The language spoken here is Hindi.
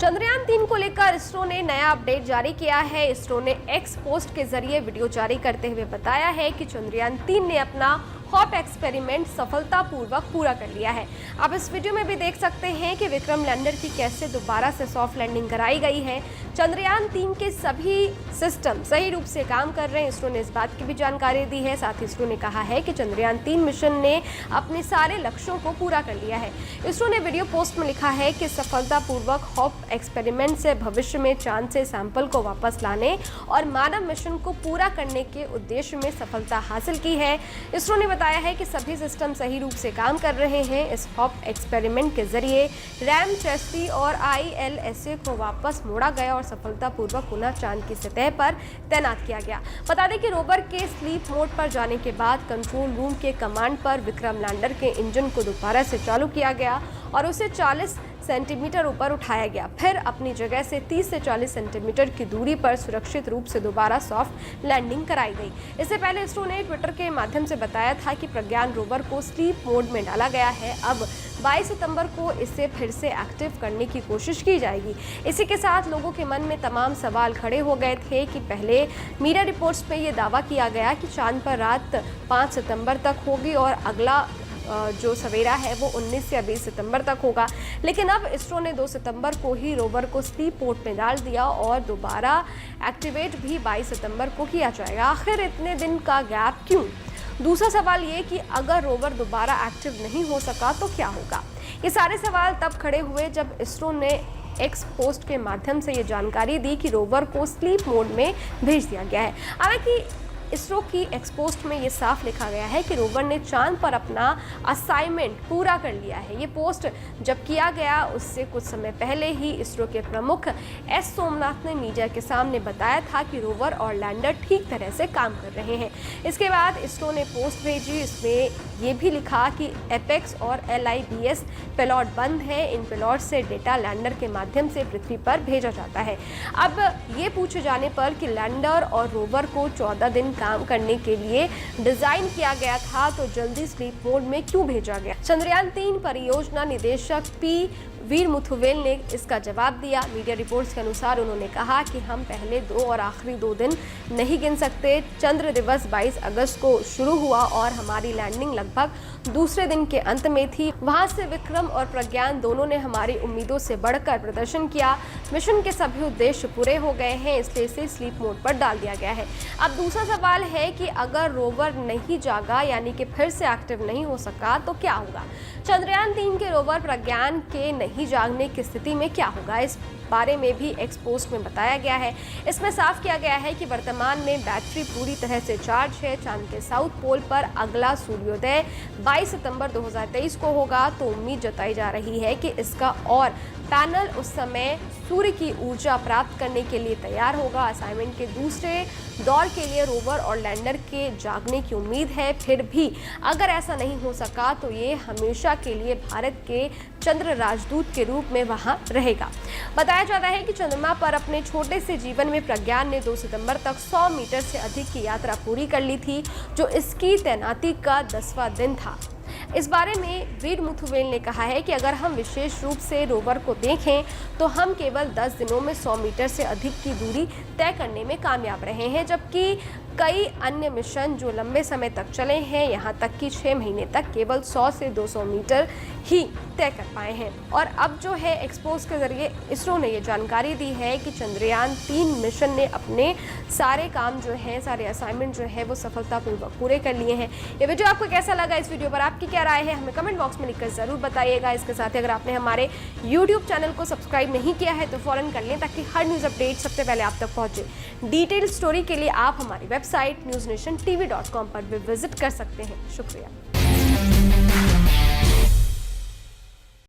चंद्रयान-3 को लेकर इसरो ने नया अपडेट जारी किया है। इसरो ने एक्स पोस्ट के जरिए वीडियो जारी करते हुए बताया है कि चंद्रयान-3 ने अपना हॉप एक्सपेरिमेंट सफलतापूर्वक पूरा कर लिया है। आप इस वीडियो में भी देख सकते हैं कि विक्रम लैंडर की कैसे दोबारा से सॉफ्ट लैंडिंग कराई गई है। चंद्रयान-3 के सभी सिस्टम सही रूप से काम कर रहे हैं। इसरो ने इस बात की भी जानकारी दी है। साथ ही इसरो ने कहा है कि चंद्रयान-3 मिशन ने अपने सारे लक्ष्यों को पूरा कर लिया है। इसरो ने वीडियो पोस्ट में लिखा है कि सफलतापूर्वक हॉप एक्सपेरिमेंट से भविष्य में चांद से सैंपल को वापस लाने और मानव मिशन को पूरा करने के उद्देश्य में सफलता हासिल की है। इसरो ने बताया है कि सभी सिस्टम सही रूप से काम कर रहे हैं। इस हॉप एक्सपेरिमेंट के जरिए रैम, चेस्टी और ILSA को वापस मोड़ा गया और सफलतापूर्वक पुनः चांद की सतह पर तैनात किया गया। बता दें कि रोवर के स्लीप मोड पर जाने के बाद कंट्रोल रूम के कमांड पर विक्रम लैंडर के इंजन को दोबारा से चालू किया गया और उसे 40 सेंटीमीटर ऊपर उठाया गया। फिर अपनी जगह से 30 से 40 सेंटीमीटर की दूरी पर सुरक्षित रूप से दोबारा सॉफ्ट लैंडिंग कराई गई। इससे पहले इसरो ने ट्विटर के माध्यम से बताया था कि प्रज्ञान रोवर को स्लीप मोड में डाला गया है। अब 22 सितंबर को इसे फिर से एक्टिव करने की कोशिश की जाएगी। इसी के साथ लोगों के मन में तमाम सवाल खड़े हो गए थे कि पहले मीडिया रिपोर्ट्स में ये दावा किया गया कि चांद पर रात 5 सितंबर तक होगी और अगला जो सवेरा है वो 19 या 20 सितंबर तक होगा। लेकिन अब इसरो ने 2 सितंबर को ही रोवर को स्लीप मोड में डाल दिया और दोबारा एक्टिवेट भी 22 सितंबर को किया जाएगा। आखिर इतने दिन का गैप क्यों? दूसरा सवाल ये कि अगर रोवर दोबारा एक्टिव नहीं हो सका तो क्या होगा? ये सारे सवाल तब खड़े हुए जब इसरो ने एक्स पोस्ट के माध्यम से ये जानकारी दी कि रोवर को स्लीप मोड में भेज दिया गया है। हालांकि इसरो की एक्सपोस्ट में ये साफ लिखा गया है कि रोवर ने चांद पर अपना असाइनमेंट पूरा कर लिया है। ये पोस्ट जब किया गया उससे कुछ समय पहले ही इसरो के प्रमुख S सोमनाथ ने मीडिया के सामने बताया था कि रोवर और लैंडर ठीक तरह से काम कर रहे हैं। इसके बाद इसरो ने पोस्ट भेजी। इसमें ये भी लिखा कि एपेक्स और LIBS पेलॉट बंद है। इन पेलॉट से डेटा लैंडर के माध्यम से पृथ्वी पर भेजा जाता है। अब ये पूछे जाने पर कि लैंडर और रोवर को 14 दिन काम करने के लिए डिजाइन किया गया था तो जल्दी स्लीप मोड में क्यों भेजा गया? चंद्रयान-3 परियोजना निदेशक P वीर मुथुवेल ने इसका जवाब दिया। मीडिया रिपोर्ट्स के अनुसार उन्होंने कहा कि हम पहले 2 और आखिरी 2 दिन नहीं गिन सकते। चंद्र दिवस 22 अगस्त को शुरू हुआ और हमारी लैंडिंग लगभग दूसरे दिन के अंत में थी। वहां से विक्रम और प्रज्ञान दोनों ने हमारी उम्मीदों से बढ़कर प्रदर्शन किया। मिशन के सभी उद्देश्य पूरे हो गए हैं, इसलिए इसे स्लीप मोड पर डाल दिया गया है। अब दूसरा सवाल है कि अगर रोवर नहीं जागा यानी कि फिर से एक्टिव नहीं हो सका तो क्या होगा? चंद्रयान-3 के रोवर प्रज्ञान के नहीं जागने की स्थिति में क्या होगा? इस बारे में भी एक्स पोस्ट में बताया गया है। इसमें साफ किया गया है कि वर्तमान में बैटरी पूरी तरह से चार्ज है। चांद के साउथ पोल पर अगला सूर्योदय 22 सितंबर 2023 को होगा तो उम्मीद जताई जा रही है कि इसका और पैनल उस समय सूर्य की ऊर्जा प्राप्त करने के लिए तैयार होगा। असाइनमेंट के दूसरे दौर के लिए रोवर और लैंडर के जागने की उम्मीद है। फिर भी अगर ऐसा नहीं हो सका तो ये हमेशा के लिए भारत के चंद्र राजदूत के रूप में वहां रहेगा। बताया जाता है कि चंद्रमा पर अपने छोटे से जीवन में प्रज्ञान ने 2 सितंबर तक 100 मीटर से अधिक की यात्रा पूरी कर ली थी, जो इसकी तैनाती का 10वां दिन था। इस बारे में वीर मुथुवेल ने कहा है कि अगर हम विशेष रूप से रोवर को देखें तो हम केवल 10 दिनों में 100 मीटर से अधिक की दूरी तय करने में कामयाब रहे हैं, जबकि कई अन्य मिशन जो लंबे समय तक चले हैं, यहाँ तक कि 6 महीने तक केवल 100 से 200 मीटर ही तय कर पाए हैं। और अब जो है एक्सपोज के जरिए इसरो ने ये जानकारी दी है कि चंद्रयान-3 मिशन ने अपने सारे काम जो है, सारे असाइनमेंट जो है वो सफलतापूर्वक पूरे कर लिए हैं। ये वीडियो आपको कैसा लगा? इस वीडियो पर आपकी क्या राय है हमें कमेंट बॉक्स में लिखकर जरूर बताइएगा। इसके साथ ही अगर आपने हमारे YouTube चैनल को सब्सक्राइब नहीं किया है तो फौरन कर लें ताकि हर न्यूज़ अपडेट सबसे पहले आप तक पहुंचे। डिटेल स्टोरी के लिए आप हमारी वेबसाइट newsnationtv.com पर भी विजिट कर सकते हैं। शुक्रिया।